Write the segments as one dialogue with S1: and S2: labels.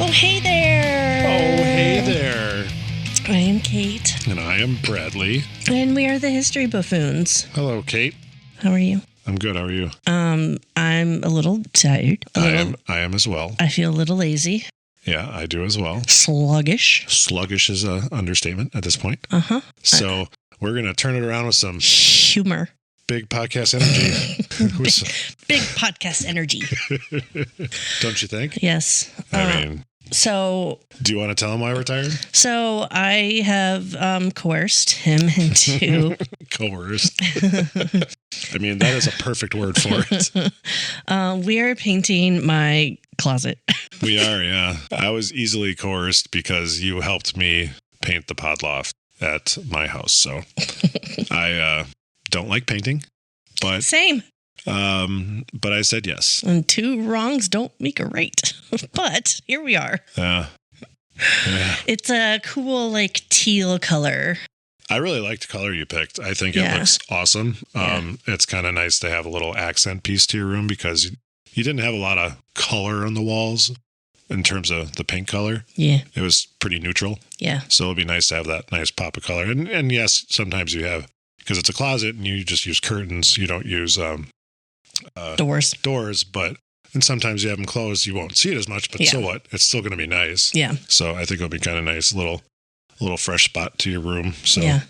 S1: Oh, hey there.
S2: Oh, hey there.
S1: I am Kate.
S2: And I am Bradley.
S1: And we are the History Buffoons.
S2: Hello, Kate.
S1: How are you?
S2: I'm good. How are you?
S1: I'm a little tired.
S2: I am as well.
S1: I feel a little lazy.
S2: Yeah, I do as well.
S1: Sluggish.
S2: Sluggish is an understatement at this point.
S1: Uh-huh.
S2: So we're going to turn it around with some
S1: humor.
S2: Big podcast energy.
S1: Big podcast energy.
S2: Don't you think?
S1: Yes.
S2: I mean,
S1: so
S2: do you want to tell him why we're tired?
S1: So I have coerced him into
S2: coerced. I mean, that is a perfect word for it.
S1: We are painting my closet.
S2: We are, yeah. I was easily coerced because you helped me paint the pod loft at my house. So I don't like painting, but
S1: same.
S2: But I said yes.
S1: And two wrongs don't make a right. But here we are.
S2: Yeah.
S1: It's a cool, like, teal color.
S2: I really like the color you picked. I think it looks awesome. It's kind of nice to have a little accent piece to your room because you didn't have a lot of color on the walls in terms of the paint color.
S1: Yeah.
S2: It was pretty neutral.
S1: Yeah.
S2: So it'll be nice to have that nice pop of color. And yes, sometimes you have, because it's a closet and you just use curtains. You don't use doors, and sometimes you have them closed. You won't see it as much, but so what? It's still going to be nice.
S1: Yeah.
S2: So I think it'll be kind of nice, little fresh spot to your room. So
S1: yeah.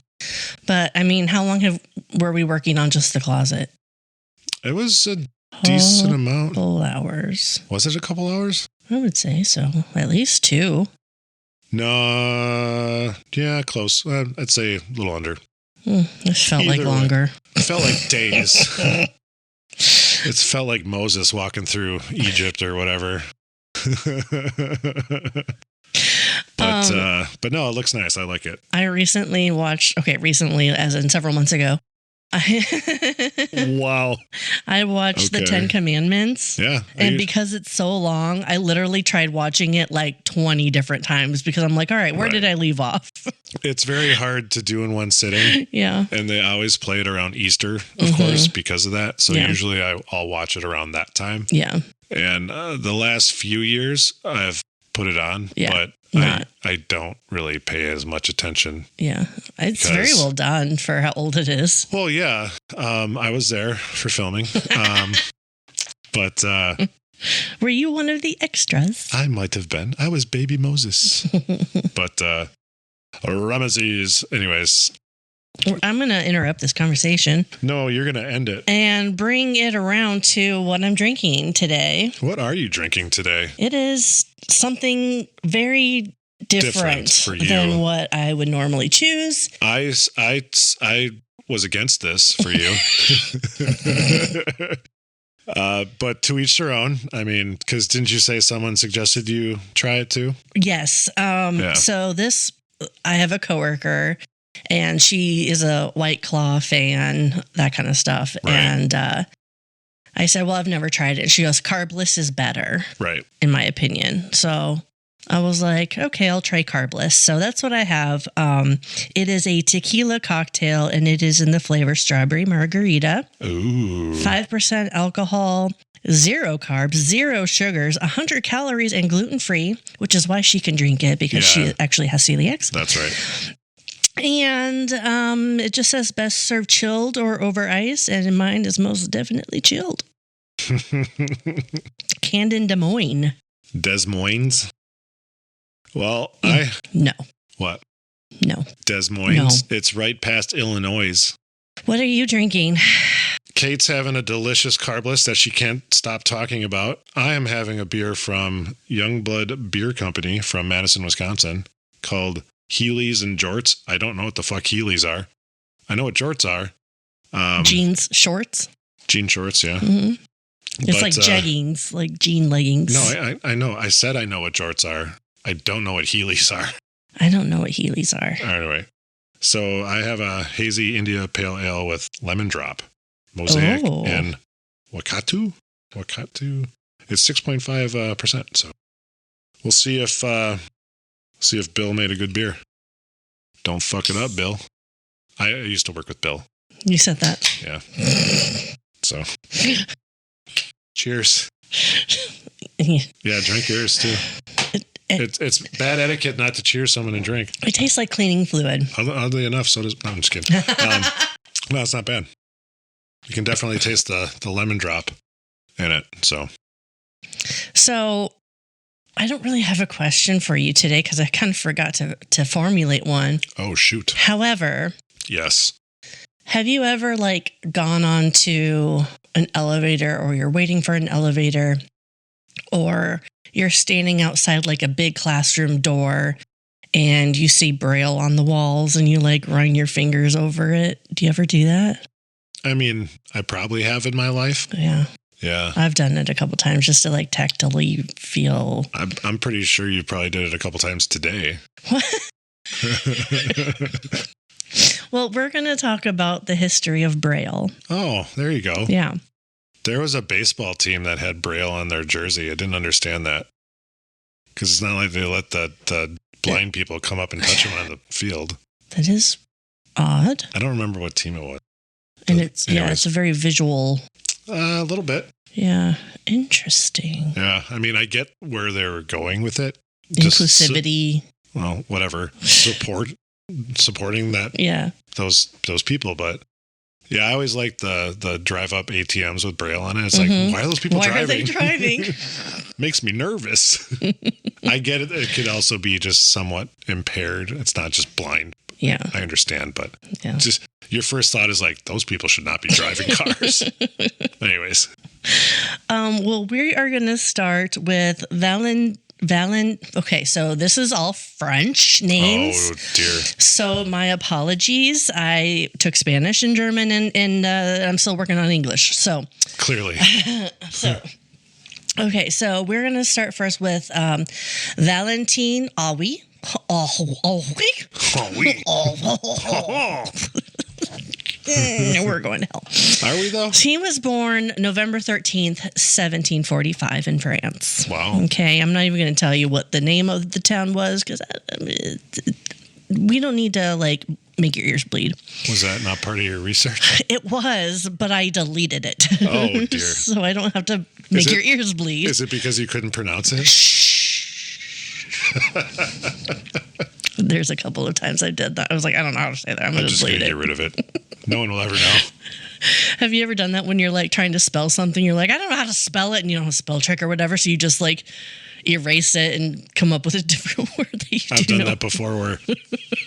S1: But I mean, how long were we working on just the closet?
S2: It was a decent amount.
S1: Couple hours.
S2: Was it a couple hours?
S1: I would say so. At least 2.
S2: No, yeah, close. I'd say a little under.
S1: It felt like longer.
S2: It felt like days. It felt like Moses walking through Egypt or whatever. But no, it looks nice. I like it.
S1: I recently watched, as in several months ago.
S2: Wow.
S1: I watched the 10 Commandments.
S2: Yeah.
S1: And because it's so long, I literally tried watching it like 20 different times because I'm like, all right, where did I leave off?
S2: It's very hard to do in one sitting.
S1: Yeah.
S2: And they always play it around Easter, of course, because of that. So usually I'll watch it around that time.
S1: Yeah.
S2: And the last few years I've put it on, but I don't really pay as much attention.
S1: Yeah. It's very well done for how old it is.
S2: Well, yeah. I was there for filming. But
S1: were you one of the extras?
S2: I might have been. I was baby Moses. But Ramesses, anyways.
S1: I'm going to interrupt this conversation.
S2: No, you're going to end it.
S1: And bring it around to what I'm drinking today.
S2: What are you drinking today?
S1: It is something very different
S2: for you
S1: than what I would normally choose.
S2: I was against this for you. But to each their own. I mean, because didn't you say someone suggested you try it too?
S1: Yes. So I have a coworker. And she is a White Claw fan, that kind of stuff. Right. And I said, well, I've never tried it. She goes, carbless is better,
S2: right? In
S1: my opinion. So I was like, okay, I'll try carbless. So that's what I have. It is a tequila cocktail, and it is in the flavor strawberry margarita.
S2: Ooh.
S1: 5% alcohol, 0 carbs, 0 sugars, 100 calories, and gluten-free, which is why she can drink it, because she actually has celiac.
S2: That's right.
S1: And it just says best served chilled or over ice, and mine is most definitely chilled. Canned in Des Moines.
S2: Des Moines? Well,
S1: No.
S2: What?
S1: No.
S2: Des Moines?
S1: No.
S2: It's right past Illinois.
S1: What are you drinking?
S2: Kate's having a delicious carbless that she can't stop talking about. I am having a beer from Youngblood Beer Company from Madison, Wisconsin, called Heelys and Jorts. I don't know what the fuck Heelys are. I know what jorts are.
S1: Jeans shorts.
S2: Jean shorts, yeah.
S1: Mm-hmm. It's like jeggings, like jean leggings.
S2: No, I know. I said I know what jorts are. I don't know what Heelys are.
S1: I don't know what Heelys are.
S2: Anyway, so I have a hazy India Pale Ale with lemon drop, mosaic, and Wakatu. It's 6.5%. So we'll see if Bill made a good beer. Don't fuck it up, Bill. I used to work with Bill.
S1: You said that.
S2: Yeah. So, cheers.
S1: Yeah.
S2: Yeah, drink yours too. It's bad etiquette not to cheer someone and drink.
S1: It tastes like cleaning fluid.
S2: Oddly enough, so does... No, I'm just kidding. No, it's not bad. You can definitely taste the lemon drop in it.
S1: So I don't really have a question for you today because I kind of forgot to formulate one.
S2: Oh, shoot.
S1: However...
S2: Yes.
S1: Have you ever gone on to an elevator, or you're waiting for an elevator, or you're standing outside a big classroom door and you see Braille on the walls and you run your fingers over it? Do you ever do that?
S2: I mean, I probably have in my life.
S1: Yeah.
S2: Yeah.
S1: I've done it a couple times just to tactily feel.
S2: I'm pretty sure you probably did it a couple times today.
S1: What? Well, we're going to talk about the history of Braille.
S2: Oh, there you go.
S1: Yeah.
S2: There was a baseball team that had Braille on their jersey. I didn't understand that. Because it's not like they let the blind people come up and touch them on the field.
S1: That is odd.
S2: I don't remember what team it was.
S1: And it's a very visual.
S2: A little bit.
S1: Yeah. Interesting.
S2: Yeah. I mean, I get where they were going with it.
S1: Inclusivity.
S2: Well, whatever. Supporting that.
S1: Yeah.
S2: Those people, but yeah, I always like the drive up ATMs with Braille on it. It's why are those people driving?
S1: Why are they driving?
S2: Makes me nervous. I get it. It could also be just somewhat impaired. It's not just blind.
S1: Yeah.
S2: I understand, but just your first thought is those people should not be driving cars. Anyways.
S1: Well, we are going to start with okay, so this is all French names.
S2: Oh, dear.
S1: So my apologies. I took Spanish and German, and I'm still working on English. So
S2: clearly.
S1: Okay, so we're going to start first with Valentine Aui. We're going to hell.
S2: Are we, though?
S1: He was born November 13th, 1745 in France.
S2: Wow.
S1: Okay, I'm not even going to tell you what the name of the town was because we don't need to, make your ears bleed.
S2: Was that not part of your research?
S1: It was, but I deleted it.
S2: Oh, dear.
S1: So I don't have to make your ears bleed.
S2: Is it because you couldn't pronounce it?
S1: There's a couple of times I did that. I was I don't know how to say that. I'm just going to
S2: get rid of it. No one will ever know.
S1: Have you ever done that when you're trying to spell something? You're I don't know how to spell it, and you don't have a spell check or whatever. So you just erase it and come up with a different word that you
S2: I've done that before where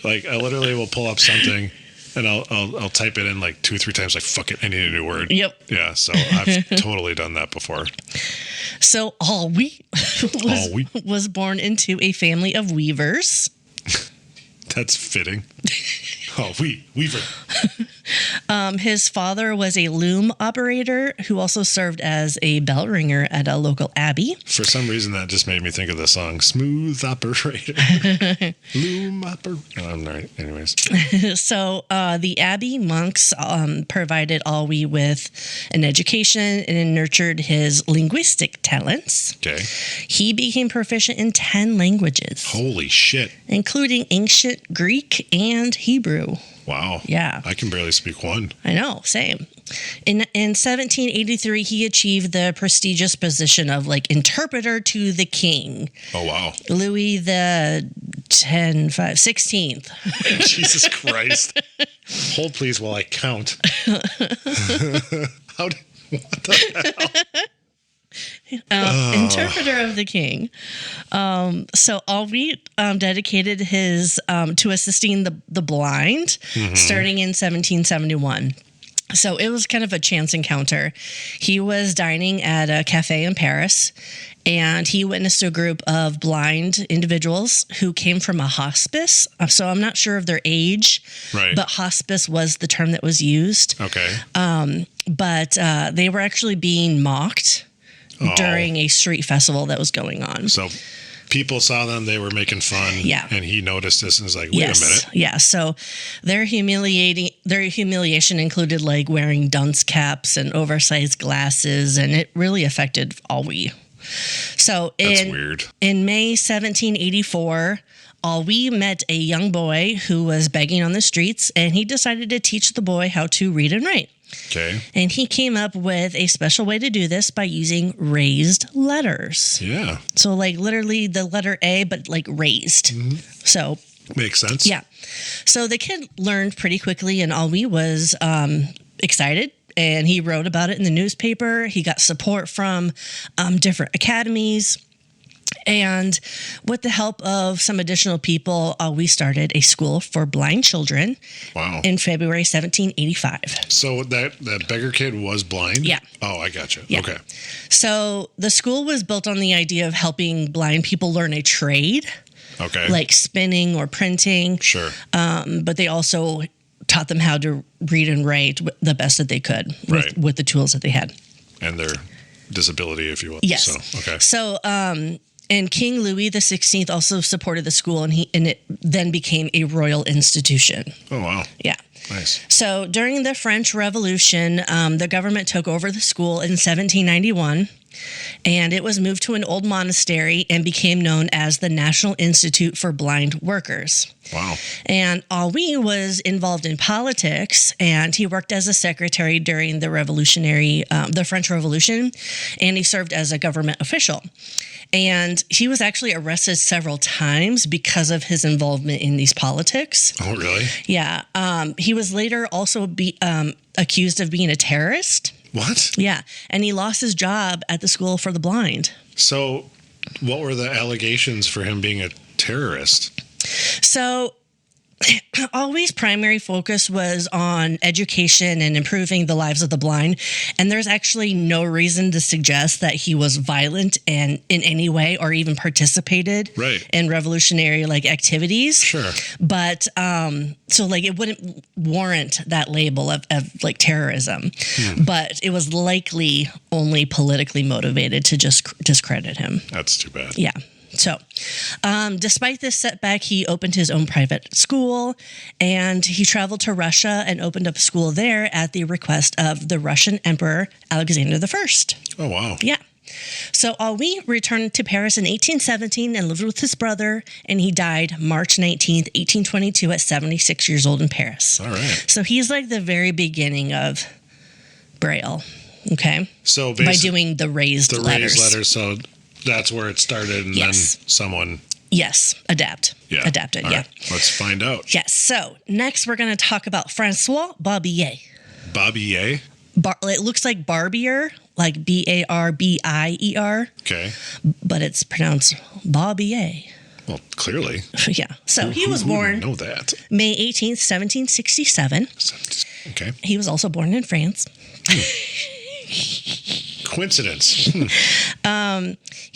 S2: I literally will pull up something and I'll type it in 2 or 3 times fuck it, I need a new word.
S1: Yep.
S2: Yeah, so I've totally done that before.
S1: So Henri was born into a family of weavers.
S2: That's fitting. Oh, weaver.
S1: His father was a loom operator who also served as a bell ringer at a local abbey.
S2: For some reason, that just made me think of the song "Smooth Operator." Loom operator. Oh, I'm not. Anyways.
S1: So the abbey monks provided Alwi with an education and nurtured his linguistic talents.
S2: Okay.
S1: He became proficient in 10 languages.
S2: Holy shit.
S1: Including ancient Greek and Hebrew.
S2: Wow.
S1: Yeah.
S2: I can barely speak one.
S1: I know. Same. In 1783, he achieved the prestigious position of interpreter to the king.
S2: Oh, wow.
S1: Louis the 16th.
S2: Jesus Christ. Hold please while I count. What the hell?
S1: Interpreter of the king. So Alvi dedicated his to assisting the blind, starting in 1771. So it was kind of a chance encounter. He was dining at a cafe in Paris, and he witnessed a group of blind individuals who came from a hospice. So I'm not sure of their age,
S2: right,
S1: but hospice was the term that was used.
S2: Okay.
S1: But they were actually being mocked during a street festival that was going on.
S2: So people saw them, they were making fun, and he noticed this and was like, wait a minute.
S1: Yeah, so their humiliation included wearing dunce caps and oversized glasses, and it really affected Alwi. So
S2: That's weird.
S1: In May 1784, we met a young boy who was begging on the streets, and he decided to teach the boy how to read and write.
S2: Okay.
S1: And he came up with a special way to do this by using raised letters.
S2: Yeah.
S1: So like literally the letter A, but like raised. Mm-hmm. So
S2: makes sense.
S1: Yeah. So the kid learned pretty quickly, and Alwi was excited. And he wrote about it in the newspaper. He got support from different academies. And with the help of some additional people, we started a school for blind children.
S2: Wow.
S1: In February 1785.
S2: So that beggar kid was blind?
S1: Yeah.
S2: Oh, I gotcha.
S1: Yeah.
S2: Okay.
S1: So the school was built on the idea of helping blind people learn a trade.
S2: Okay.
S1: Like spinning or printing.
S2: Sure.
S1: But they also taught them how to read and write the best that they could with the tools that they had.
S2: And their disability, if you will.
S1: Yes.
S2: So, okay.
S1: So, and King Louis XVI also supported the school, and it then became a royal institution.
S2: Oh, wow.
S1: Yeah.
S2: Nice.
S1: So during the French Revolution, the government took over the school in 1791, and it was moved to an old monastery and became known as the National Institute for Blind Workers.
S2: Wow. And
S1: Alwi was involved in politics, and he worked as a secretary during the French Revolution, and he served as a government official. And he was actually arrested several times because of his involvement in these politics.
S2: Oh, really?
S1: Yeah. He was later also accused of being a terrorist.
S2: What?
S1: Yeah. And he lost his job at the school for the blind.
S2: So what were the allegations for him being a terrorist?
S1: So Alwi's primary focus was on education and improving the lives of the blind. And there's actually no reason to suggest that he was violent and in any way or even participated in revolutionary activities.
S2: Sure.
S1: But so it wouldn't warrant that label of terrorism. But it was likely only politically motivated to just discredit him.
S2: That's too bad.
S1: Yeah. So, despite this setback, he opened his own private school, and he traveled to Russia and opened up a school there at the request of the Russian Emperor Alexander I.
S2: Oh, wow.
S1: Yeah. So, Alwi returned to Paris in 1817 and lived with his brother, and he died March 19th, 1822 at 76 years old in Paris.
S2: All right.
S1: So, he's like the very beginning of Braille, okay?
S2: So,
S1: by doing the raised letters.
S2: The raised letters, so... That's where it started, and then someone...
S1: Yes, adapted,
S2: All right. Let's find out.
S1: Yes, so next we're going to talk about Francois Barbier.
S2: Barbier?
S1: It looks like Barbier, like Barbier.
S2: Okay.
S1: But it's pronounced Barbier.
S2: Well, clearly.
S1: Yeah. So he was born...
S2: know that.
S1: May 18th, 1767.
S2: Okay.
S1: He was also born in France.
S2: Coincidence.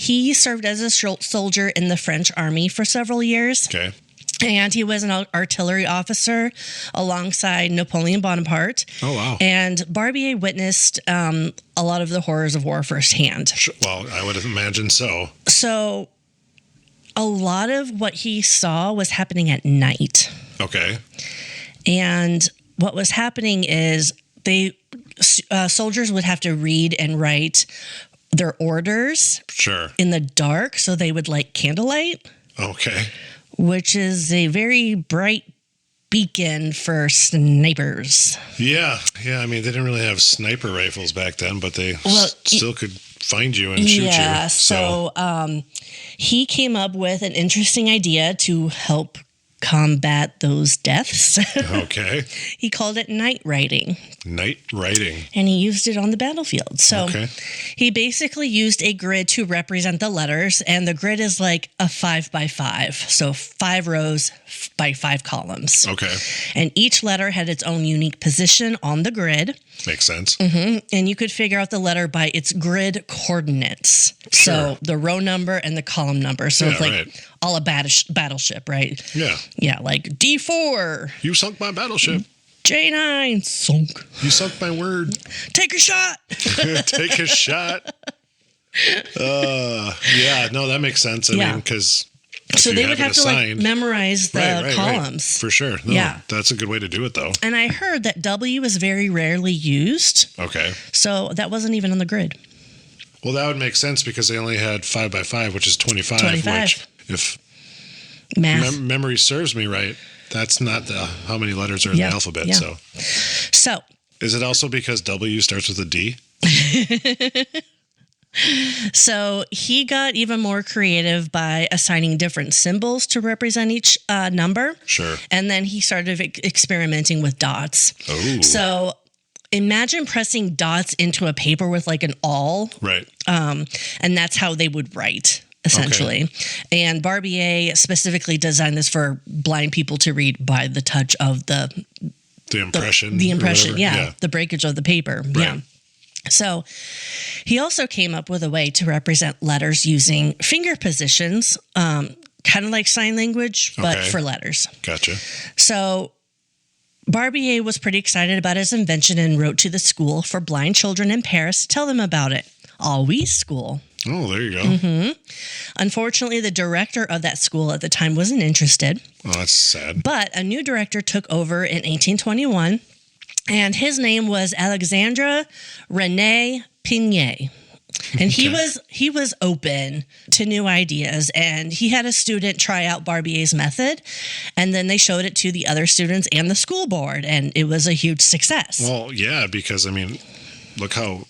S1: He served as a soldier in the French army for several years.
S2: Okay.
S1: And he was an artillery officer alongside Napoleon Bonaparte.
S2: Oh, wow.
S1: And Barbier witnessed a lot of the horrors of war firsthand.
S2: Well, I would imagine so.
S1: So a lot of what he saw was happening at night.
S2: Okay.
S1: And what was happening is soldiers would have to read and write their orders in the dark, so they would light candlelight.
S2: Okay.
S1: Which is a very bright beacon for snipers.
S2: Yeah. I mean, they didn't really have sniper rifles back then, but they still could find you and shoot you.
S1: Yeah. So he came up with an interesting idea to help combat those deaths.
S2: Okay.
S1: He called it night writing.
S2: Night writing.
S1: And he used it on the battlefield. So he basically used a grid to represent the letters, and the grid is like a 5x5. So 5 rows by 5 columns.
S2: Okay.
S1: And each letter had its own unique position on the grid.
S2: Makes sense.
S1: Mm-hmm. And you could figure out the letter by its grid coordinates.
S2: Sure.
S1: So the row number and the column number. So it's like all a battleship, right?
S2: Yeah.
S1: Yeah, like D4.
S2: You sunk my battleship.
S1: J9 sunk.
S2: You sunk my word.
S1: Take a shot.
S2: Take a shot. Yeah, no, that makes sense. I mean, because...
S1: So they would have to memorize the columns.
S2: For sure. No, that's a good way to do it, though.
S1: And I heard that W is very rarely used.
S2: Okay.
S1: So that wasn't even on the grid.
S2: Well, that would make sense because they only had 5 by 5, which is 25.
S1: 25.
S2: Which, if
S1: Math.
S2: memory serves me right, that's not how many letters are in the alphabet.
S1: Yeah. So,
S2: is it also because W starts with a D?
S1: So he got even more creative by assigning different symbols to represent each number.
S2: Sure.
S1: And then he started experimenting with dots.
S2: Oh.
S1: So imagine pressing dots into a paper with like an awl.
S2: Right.
S1: And that's how they would write, essentially. Okay. And Barbier specifically designed this for blind people to read by the touch of the impression. The impression, yeah. The breakage of the paper. Right. Yeah. So he also came up with a way to represent letters using finger positions, kind of like sign language, but for letters.
S2: Gotcha.
S1: So Barbier was pretty excited about his invention and wrote to the school for blind children in Paris to tell them about it. Always School.
S2: Oh, there you go.
S1: Mm-hmm. Unfortunately, the director of that school at the time wasn't interested.
S2: Oh, that's sad.
S1: But a new director took over in 1821. And his name was Alexandre René Pignet. And he was open to new ideas, and he had a student try out Barbier's method, and then they showed it to the other students and the school board, and it was a huge success.
S2: Well, yeah, because I mean, look how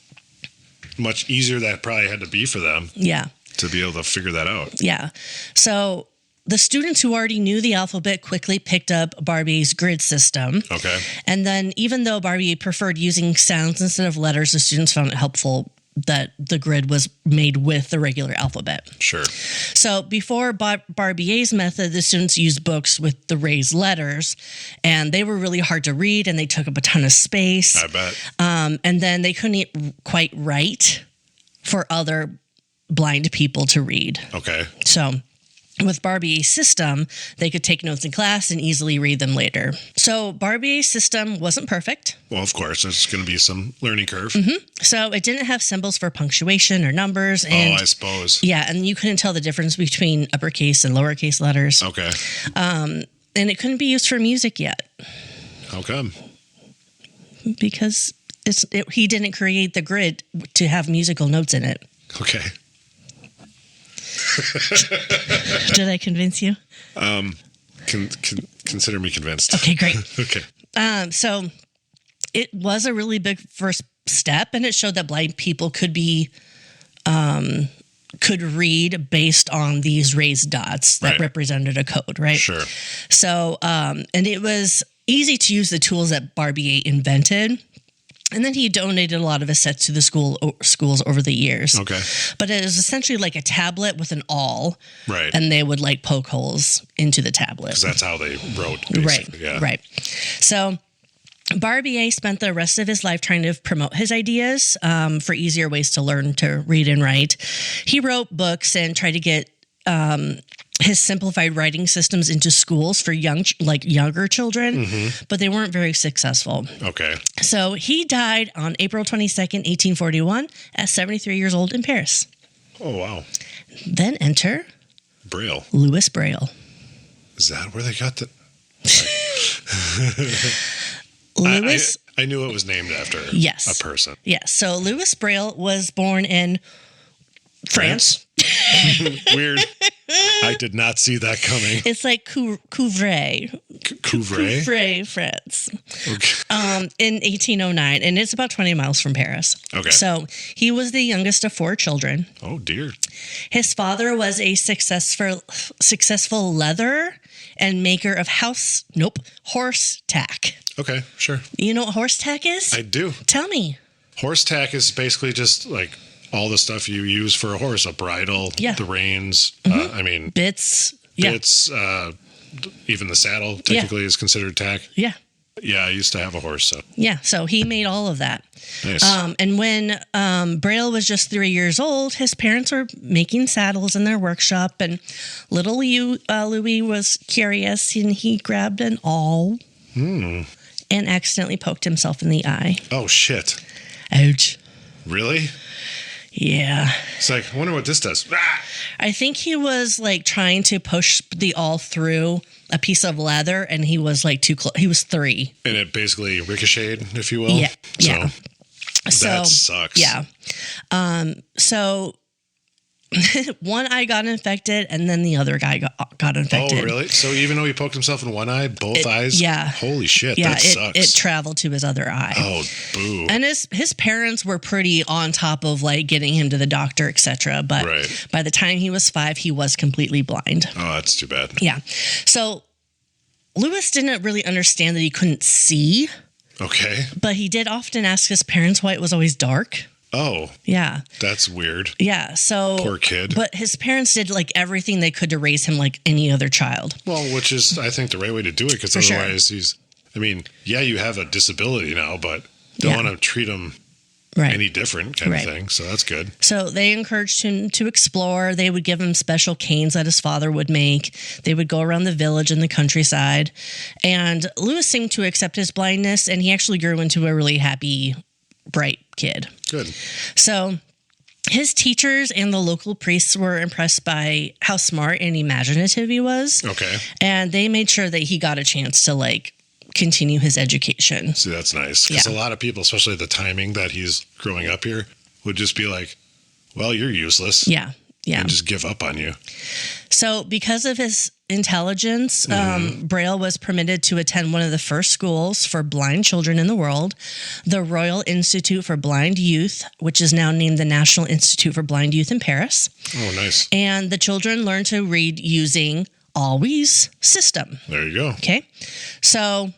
S2: much easier that probably had to be for them.
S1: Yeah.
S2: To be able to figure that out.
S1: Yeah. So the students who already knew the alphabet quickly picked up Barbier's grid system. Okay. And then even though Barbier preferred using sounds instead of letters, the students found it helpful that the grid was made with the regular alphabet.
S2: Sure.
S1: So before Barbier's method, the students used books with the raised letters, and they were really hard to read, and they took up a ton of space.
S2: I bet.
S1: And then they couldn't quite write for other blind people to read.
S2: Okay.
S1: So with Barbier's system, they could take notes in class and easily read them later. So Barbier's system wasn't perfect.
S2: Well, of course, there's going to be some learning curve.
S1: Mm-hmm. So it didn't have symbols for punctuation or numbers. And,
S2: I suppose.
S1: Yeah, and you couldn't tell the difference between uppercase and lowercase letters.
S2: Okay.
S1: And it couldn't be used for music yet.
S2: How come?
S1: Because he didn't create the grid to have musical notes in it.
S2: Okay.
S1: Did I convince you?
S2: Consider me convinced.
S1: Okay, great.
S2: Okay.
S1: So it was a really big first step, and it showed that blind people could read based on these raised dots that represented a code, right?
S2: Sure.
S1: So, and it was easy to use the tools that Barbier invented. And then he donated a lot of his sets to the schools over the years. Okay. But it was essentially like a tablet with an awl. Right. And they would like poke holes into the tablet.
S2: Because that's how they wrote, basically.
S1: Right. Yeah. Right. So Barbier spent the rest of his life trying to promote his ideas for easier ways to learn to read and write. He wrote books and tried to get his simplified writing systems into schools for younger children, but they weren't very successful.
S2: Okay.
S1: So he died on April 22nd, 1841 at 73 years old in Paris.
S2: Oh, wow.
S1: Then enter
S2: Braille.
S1: Louis Braille.
S2: Is that where they got the...
S1: Louis...
S2: I knew it was named after a person.
S1: Yes. So Louis Braille was born in France.
S2: Weird. I did not see that coming.
S1: It's like Couvray.
S2: Couvray,
S1: France.
S2: Okay.
S1: In 1809, and it's about 20 miles from Paris. Okay. So he was the youngest of 4 children.
S2: Oh, dear.
S1: His father was a successful leatherer and maker of horse tack.
S2: Okay, sure.
S1: You know what horse tack is?
S2: I do.
S1: Tell me.
S2: Horse tack is basically just like all the stuff you use for a horse, a bridle, the reins,
S1: bits,
S2: even the saddle technically is considered tack.
S1: Yeah.
S2: Yeah, I used to have a horse. So.
S1: Yeah, so he made all of that.
S2: Nice.
S1: And when Braille was just 3 years old, his parents were making saddles in their workshop, and little Louis was curious, and he grabbed an awl and accidentally poked himself in the eye.
S2: Oh, shit.
S1: Ouch.
S2: Really?
S1: Yeah.
S2: It's like, I wonder what this does.
S1: I think he was like trying to push the awl through a piece of leather, and he was like too close. He was 3.
S2: And it basically ricocheted, if you will.
S1: Yeah. So. Yeah.
S2: That sucks.
S1: Yeah. So one eye got infected and then the other guy got infected.
S2: Oh, really? So even though he poked himself in one eye, both eyes?
S1: Yeah.
S2: Holy shit,
S1: yeah,
S2: that sucks.
S1: It traveled to his other eye.
S2: Oh, boo.
S1: And his parents were pretty on top of like getting him to the doctor, etc. But by the time he was 5, he was completely blind.
S2: Oh, that's too bad.
S1: Yeah. So Lewis didn't really understand that he couldn't see.
S2: Okay.
S1: But he did often ask his parents why it was always dark.
S2: Oh.
S1: Yeah.
S2: That's weird.
S1: Yeah. So
S2: poor kid.
S1: But his parents did like everything they could to raise him like any other child.
S2: Well, which is, I think, the right way to do it, because otherwise you have a disability now, but don't want to treat him any different kind of thing. So that's good.
S1: So they encouraged him to explore. They would give him special canes that his father would make. They would go around the village and the countryside. And Lewis seemed to accept his blindness, and he actually grew into a really happy, bright kid.
S2: Good.
S1: So his teachers and the local priests were impressed by how smart and imaginative he was.
S2: Okay.
S1: And they made sure that he got a chance to like continue his education.
S2: See, that's nice. Because a lot of people, especially the timing that he's growing up here, would just be like, well, you're useless.
S1: Yeah. Yeah.
S2: And just give up on you.
S1: So because of his intelligence, Braille was permitted to attend one of the first schools for blind children in the world, the Royal Institute for Blind Youth, which is now named the National Institute for Blind Youth in Paris.
S2: Oh, nice.
S1: And the children learned to read using Always system.
S2: There you go.
S1: Okay. So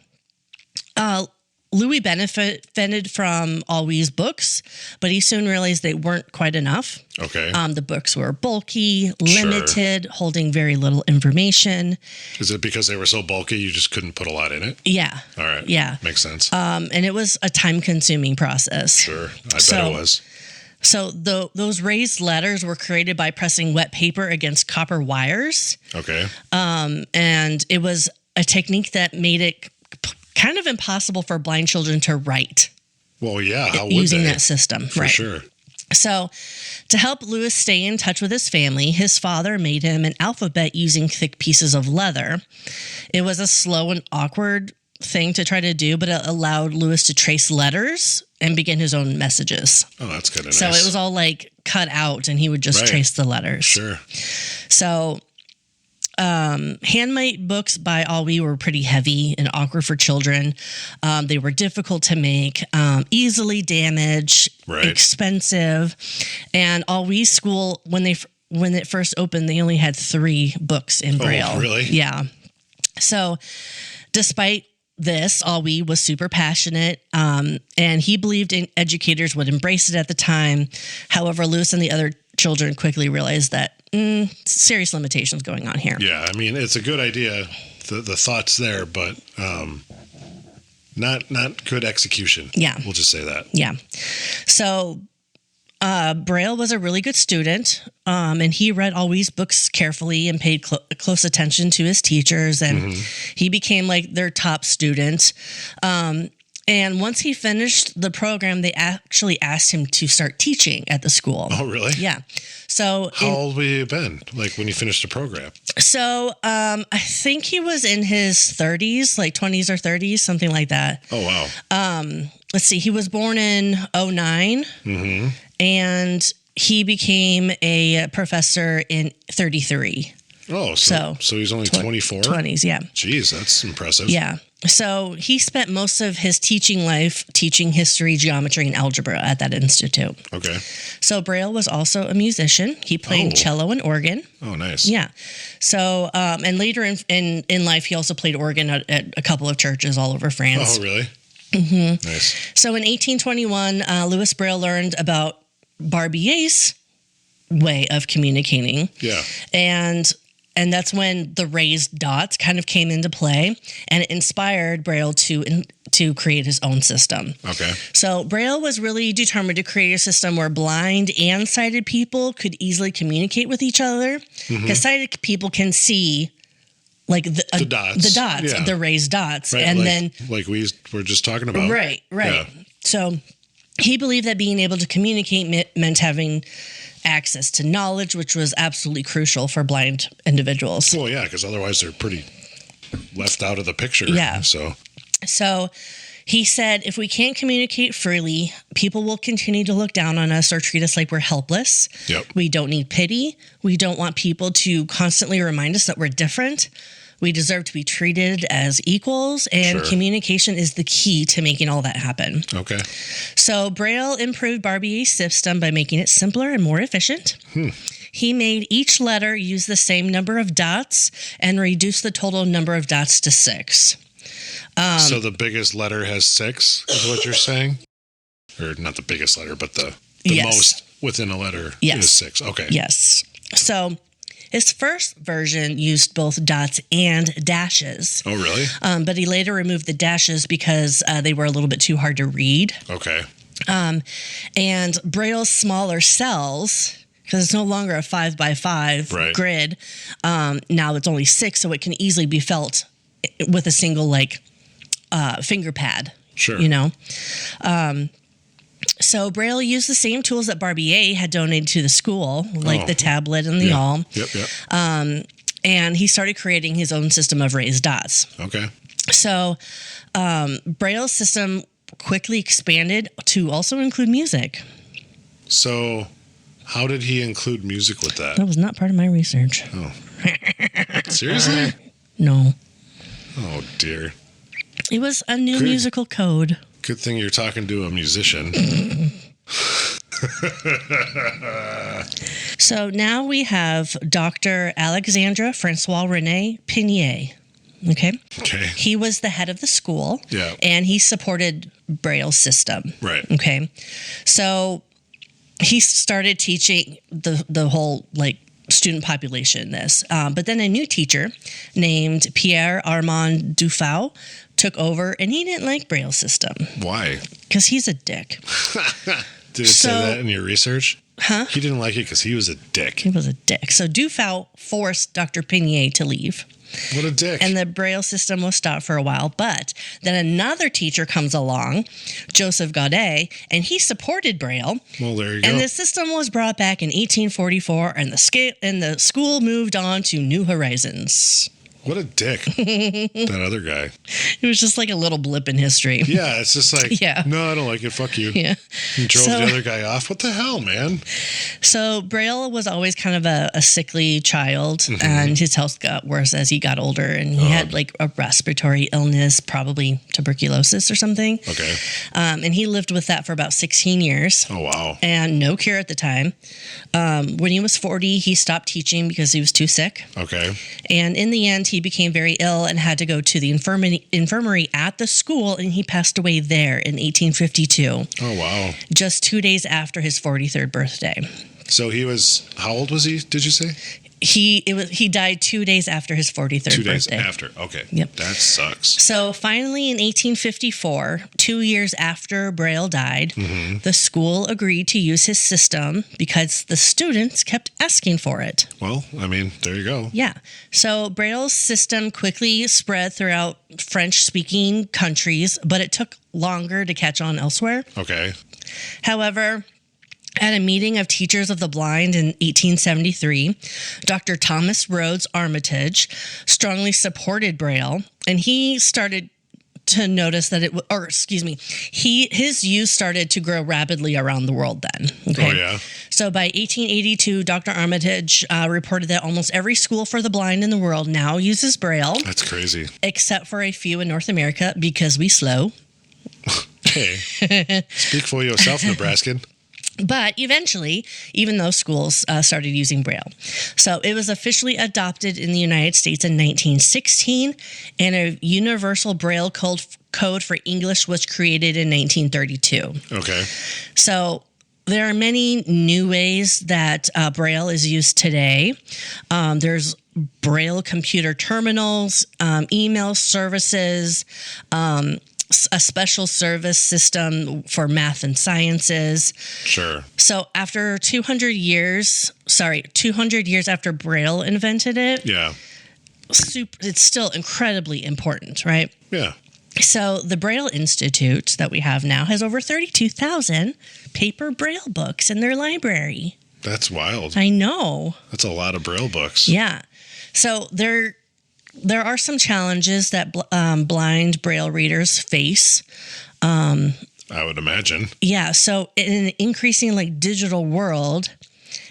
S1: Louis benefited from Always books, but he soon realized they weren't quite enough.
S2: Okay.
S1: The books were bulky, limited, holding very little information.
S2: Is it because they were so bulky you just couldn't put a lot in it?
S1: Yeah.
S2: All right.
S1: Yeah.
S2: Makes sense.
S1: And it was a time-consuming process.
S2: Sure. I bet it was.
S1: So those raised letters were created by pressing wet paper against copper wires.
S2: Okay.
S1: And it was a technique that made it kind of impossible for blind children to write.
S2: Well, yeah. How would
S1: using
S2: they?
S1: that system.
S2: For sure.
S1: So to help Lewis stay in touch with his family, his father made him an alphabet using thick pieces of leather. It was a slow and awkward thing to try to do, but it allowed Lewis to trace letters and begin his own messages.
S2: Oh, that's kind of nice.
S1: So it was all like cut out and he would just trace the letters.
S2: Sure.
S1: So handmade books by Alwi were pretty heavy and awkward for children. They were difficult to make, easily damaged, expensive. And Alwi's school, when it first opened, they only had 3 books in Braille.
S2: Oh, really?
S1: Yeah. So despite this, Alwi was super passionate, and he believed educators would embrace it at the time. However, Lewis and the other children quickly realized that serious limitations going on here.
S2: Yeah, I mean, it's a good idea. The thought's there, but not good execution.
S1: Yeah.
S2: We'll just say that.
S1: Yeah. So Braille was a really good student, and he read Alwi's books carefully and paid close attention to his teachers, and he became like their top student. And once he finished the program, they actually asked him to start teaching at the school.
S2: Oh, really?
S1: Yeah. So
S2: how old would he have been, like when he finished the program?
S1: So I think he was in his 30s, like 20s or 30s, something like that.
S2: Oh, wow.
S1: Let's see. He was born in 2009, and he became a professor in 33.
S2: Oh, so he's only 24?
S1: 20s, yeah.
S2: Jeez, that's impressive.
S1: Yeah. So he spent most of his teaching life teaching history, geometry, and algebra at that institute.
S2: Okay.
S1: So Braille was also a musician. He played cello and organ.
S2: Oh, nice.
S1: Yeah. So, and later in life, he also played organ at a couple of churches all over France.
S2: Oh, really? Nice.
S1: So in 1821, Louis Braille learned about Barbier's way of communicating.
S2: Yeah.
S1: And that's when the raised dots kind of came into play, and it inspired Braille to create his own system.
S2: Okay.
S1: So Braille was really determined to create a system where blind and sighted people could easily communicate with each other, because sighted people can see like the dots, the raised dots, and then
S2: like we were just talking about.
S1: Right. Yeah. So he believed that being able to communicate meant having access to knowledge, which was absolutely crucial for blind individuals.
S2: Well, yeah, because otherwise they're pretty left out of the picture.
S1: Yeah.
S2: So
S1: He said, if we can't communicate freely, people will continue to look down on us or treat us like we're helpless.
S2: Yep.
S1: We don't need pity. We don't want people to constantly remind us that we're different. We deserve to be treated as equals, and communication is the key to making all that happen.
S2: Okay.
S1: So Braille improved Barbier's system by making it simpler and more efficient. He made each letter use the same number of dots and reduced the total number of dots to 6.
S2: So the biggest letter has 6, is what you're saying? Or not the biggest letter, but the most within a letter is 6. Okay.
S1: Yes. So his first version used both dots and dashes.
S2: Oh, really?
S1: But he later removed the dashes because they were a little bit too hard to read.
S2: Okay.
S1: And Braille's smaller cells, because it's no longer a 5x5 grid, now it's only 6, so it can easily be felt with a single finger pad.
S2: Sure.
S1: You know? So Braille used the same tools that Barbier had donated to the school, like the tablet and the awl.
S2: Yep.
S1: And he started creating his own system of raised dots.
S2: Okay.
S1: So Braille's system quickly expanded to also include music.
S2: So how did he include music with that?
S1: That was not part of my research.
S2: Oh. Seriously?
S1: No.
S2: Oh, dear.
S1: It was a new musical code.
S2: Good thing you're talking to a musician.
S1: So now we have Dr. Alexandre Francois René Pinier. Okay. He was the head of the school.
S2: Yeah.
S1: And he supported Braille's system.
S2: Right.
S1: Okay. So he started teaching the whole student population this. But then a new teacher named Pierre Armand Dufau took over, and he didn't like Braille's system.
S2: Why?
S1: Because he's a dick.
S2: Did it say that in your research?
S1: Huh?
S2: He didn't like it because he was a dick.
S1: He was a dick. So Dufau forced Dr. Pinier to leave.
S2: What a dick.
S1: And the Braille system was stopped for a while. But then another teacher comes along, Joseph Gaudet, and he supported Braille.
S2: Well, there you go.
S1: And the system was brought back in 1844, and the school moved on to new horizons.
S2: What a dick. That other guy.
S1: It was just like a little blip in history.
S2: Yeah, it's just like, no, I don't like it. Fuck you.
S1: Yeah.
S2: He drove the other guy off. What the hell, man?
S1: So Braille was always kind of a sickly child, and his health got worse as he got older, and he had a respiratory illness, probably tuberculosis or something.
S2: Okay.
S1: And he lived with that for about 16 years.
S2: Oh, wow.
S1: And no cure at the time. When he was 40, he stopped teaching because he was too sick.
S2: Okay.
S1: And in the end, he became very ill and had to go to the infirmary at the school, and he passed away there in 1852.
S2: Oh, wow.
S1: Just 2 days after his 43rd birthday.
S2: So he was, how old was he, did you say?
S1: He died 2 days after his 43rd birthday.
S2: 2 days after. Okay.
S1: Yep.
S2: That sucks.
S1: So finally in 1854, 2 years after Braille died, the school agreed to use his system because the students kept asking for it.
S2: Well, I mean, there you go.
S1: Yeah. So Braille's system quickly spread throughout French-speaking countries, but it took longer to catch on elsewhere.
S2: Okay.
S1: However, at a meeting of teachers of the blind in 1873, Dr. Thomas Rhodes Armitage strongly supported Braille, and he started to notice that his use started to grow rapidly around the world then. Okay?
S2: Oh, yeah.
S1: So by 1882, Dr. Armitage reported that almost every school for the blind in the world now uses Braille.
S2: That's crazy.
S1: Except for a few in North America because we slow.
S2: Hey, speak for yourself, Nebraskan.
S1: But eventually, even those schools started using Braille. So it was officially adopted in the United States in 1916, and a universal Braille code for English was created in 1932.
S2: Okay.
S1: So there are many new ways that Braille is used today. There's Braille computer terminals, email services, a special service system for math and sciences.
S2: Sure.
S1: So after 200 years after Braille invented it, it's still incredibly important, right?
S2: Yeah.
S1: So the Braille Institute that we have now has over 32,000 paper Braille books in their library.
S2: That's wild.
S1: I know.
S2: That's a lot of Braille books.
S1: Yeah. So they're there are some challenges that blind Braille readers face.
S2: I would imagine.
S1: Yeah. So in an increasing like digital world,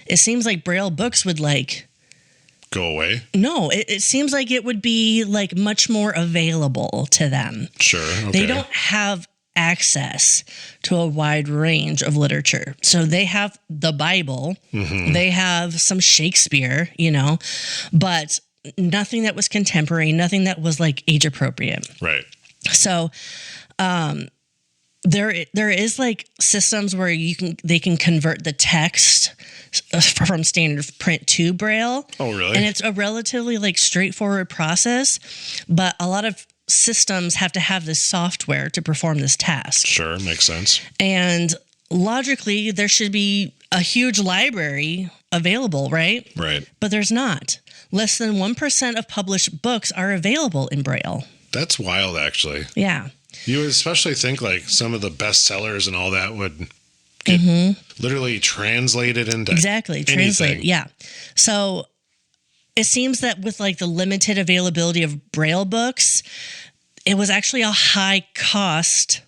S1: it seems like Braille books would like
S2: go away.
S1: No, it seems like it would be like much more available to them.
S2: Sure. Okay.
S1: They don't have access to a wide range of literature. So they have the Bible, they have some Shakespeare, but nothing that was contemporary, nothing that was like age appropriate.
S2: Right.
S1: So, there is like systems where they can convert the text from standard print to Braille.
S2: Oh, really?
S1: And it's a relatively like straightforward process, but a lot of systems have to have this software to perform this task.
S2: Sure, makes sense.
S1: And logically, there should be a huge library available, right?
S2: Right.
S1: But there's not. Less than 1% of published books are available in Braille.
S2: That's wild, actually.
S1: Yeah.
S2: You would especially think like some of the bestsellers and all that would get literally translated into
S1: translated. Yeah. So it seems that with like the limited availability of Braille books, it was actually a high cost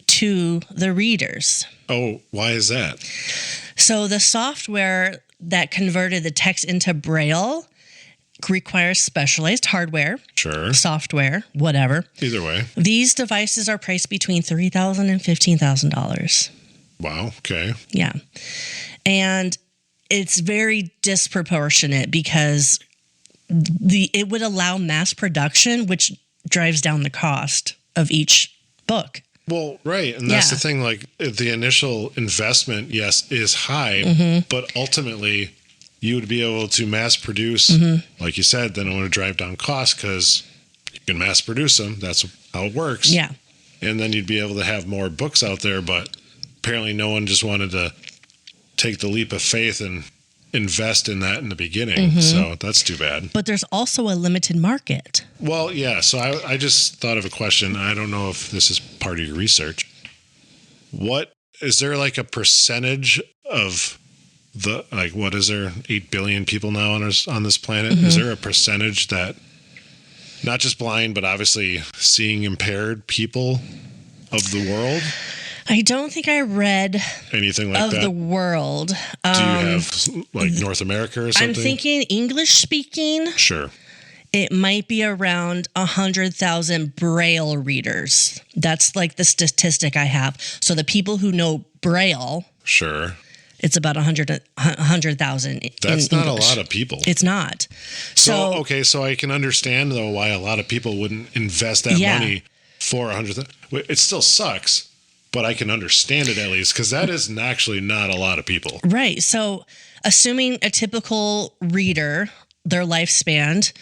S1: to the readers.
S2: Oh, why is that?
S1: So the software that converted the text into Braille requires specialized hardware, software, whatever.
S2: Either way.
S1: These devices are priced between $3,000 and $15,000.
S2: Wow. Okay.
S1: Yeah. And it's very disproportionate because it would allow mass production, which drives down the cost of each book.
S2: Well, right. And that's the thing, like the initial investment, yes, is high, but ultimately you would be able to mass produce, like you said, then it would drive down costs because you can mass produce them. That's how it works.
S1: Yeah.
S2: And then you'd be able to have more books out there, but apparently no one just wanted to take the leap of faith and invest in that in the beginning. So that's too bad.
S1: But there's also a limited market.
S2: Well, yeah. So I just thought of a question. I don't know if this is part of your research. What is there like a percentage of the, like, what is there, 8 billion people now on this planet? Is there a percentage that not just blind, but obviously seeing impaired people of the world?
S1: I don't think I read
S2: anything like that.
S1: Of the world.
S2: Do you have like North America or something?
S1: I'm thinking English speaking.
S2: Sure.
S1: It might be around 100,000 Braille readers. That's like the statistic I have. So the people who know Braille.
S2: Sure.
S1: It's about 100,000.
S2: That's not English. A lot of people.
S1: It's not.
S2: So okay, so I can understand though why a lot of people wouldn't invest that money for 100,000. It still sucks, but I can understand it at least because that is actually not a lot of people. Right.
S1: So assuming a typical reader, their lifespan,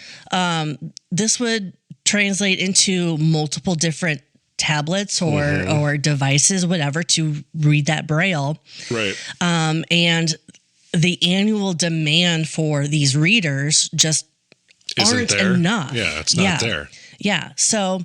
S1: this would translate into multiple different tablets or devices, whatever, to read that Braille.
S2: Right.
S1: And the annual demand for these readers just aren't enough.
S2: Yeah, it's not there.
S1: Yeah. So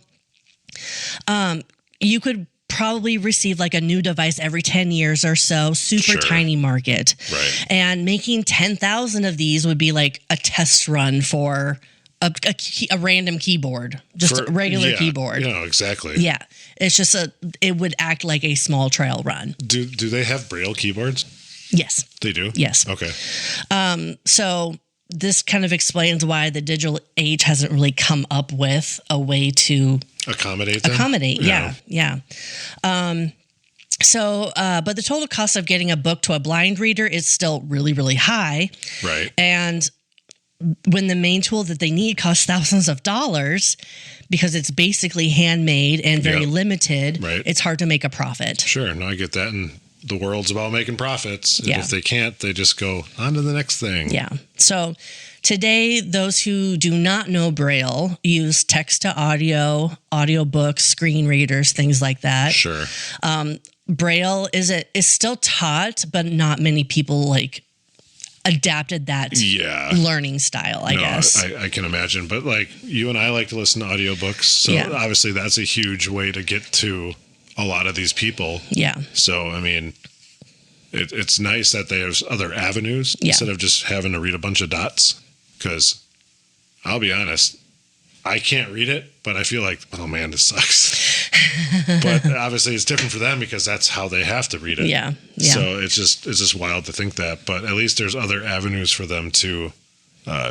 S1: you could probably receive like a new device every 10 years or so, super tiny market.
S2: Right.
S1: And making 10,000 of these would be like a test run for a random keyboard, just a regular keyboard.
S2: Yeah, exactly.
S1: Yeah. It's just it would act like a small trial run.
S2: Do they have Braille keyboards?
S1: Yes.
S2: They do?
S1: Yes.
S2: Okay.
S1: So this kind of explains why the digital age hasn't really come up with a way to
S2: accommodate them?
S1: Yeah. So, but the total cost of getting a book to a blind reader is still really, really high.
S2: Right.
S1: And when the main tool that they need costs thousands of dollars because it's basically handmade and very limited, it's hard to make a profit.
S2: Sure. No, I get that. And the world's about making profits. And if they can't, they just go on to the next thing.
S1: Yeah. So today, those who do not know Braille use text to audio, audiobooks, screen readers, things like that.
S2: Sure.
S1: Braille is still taught, but not many people like adapted that learning style, I guess.
S2: I can imagine. But like you and I like to listen to audiobooks. So obviously that's a huge way to get to a lot of these people.
S1: Yeah.
S2: So, I mean, it's nice that there's other avenues instead of just having to read a bunch of dots. Because I'll be honest, I can't read it, but I feel like, oh man, this sucks. But obviously it's different for them because that's how they have to read it.
S1: Yeah.
S2: So it's just wild to think that, but at least there's other avenues for them to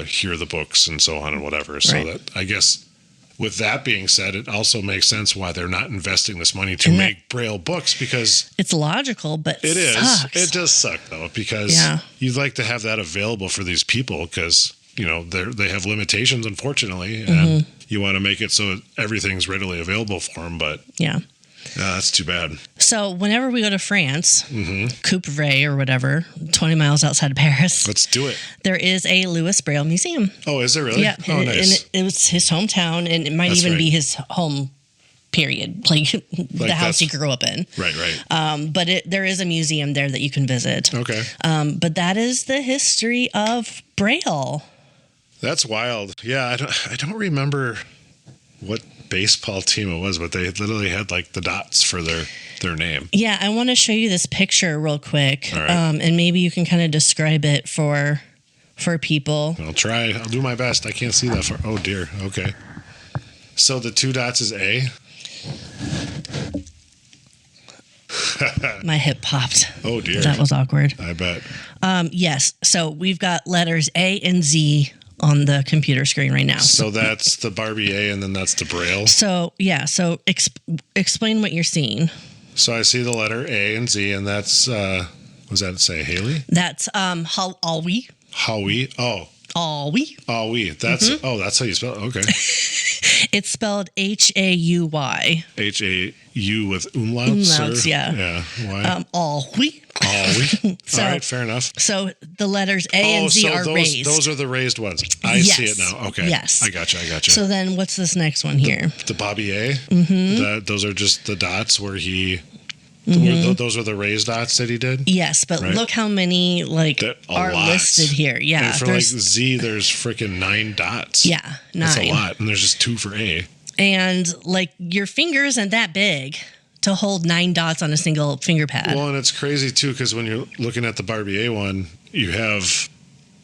S2: hear the books and so on and whatever. So that, I guess, with that being said, it also makes sense why they're not investing this money to make Braille books, because
S1: it's logical, but
S2: it
S1: sucks.
S2: is. It does suck though, because you'd like to have that available for these people because, they have limitations, unfortunately, and you want to make it so everything's readily available for them. But that's too bad.
S1: So whenever we go to France, Coupe-Vray or whatever, 20 miles outside of Paris.
S2: Let's do it.
S1: There is a Louis Braille museum.
S2: Oh, is there really?
S1: Yeah.
S2: Oh, nice.
S1: And it was his hometown, and it might even be his home, period. Like the house he grew up in.
S2: Right.
S1: But there is a museum there that you can visit.
S2: Okay.
S1: But that is the history of Braille.
S2: That's wild. Yeah, I don't remember what baseball team it was, but they literally had like the dots for their name. Yeah,
S1: I want to show you this picture real quick,
S2: right.
S1: And maybe you can kind of describe it for people.
S2: I'll try. I'll do my best. I can't see that far. Oh dear. Okay. So the 2 dots is A.
S1: My hip popped.
S2: Oh dear.
S1: That was awkward.
S2: I bet.
S1: Yes. So we've got letters A and Z on the computer screen right now.
S2: So that's the Barbie A, and then that's the Braille.
S1: So explain what you're seeing.
S2: So I see the letter A and Z, and that's what does that say, Haley?
S1: That's Howie.
S2: Howie. Oh.
S1: Howie.
S2: That's that's how you spell it. Okay.
S1: It's spelled H-A-U-Y.
S2: H-A-U with umlauts.
S1: Yeah.
S2: Why?
S1: Howie.
S2: So, all right, fair enough.
S1: So the letters A and Z are raised.
S2: Those are the raised ones. I see it now. Okay.
S1: Yes.
S2: I gotcha.
S1: So then what's this next one here?
S2: The Bobby A. Those are just the dots where he... Those are the raised dots that he did?
S1: Yes, but look how many are listed here. Yeah.
S2: And for Z, there's freaking 9 dots.
S1: Yeah, 9.
S2: That's a lot. And there's just 2 for A.
S1: And your finger isn't that big to hold 9 dots on a single finger pad.
S2: Well, and it's crazy too, because when you're looking at the Barbie A one, you have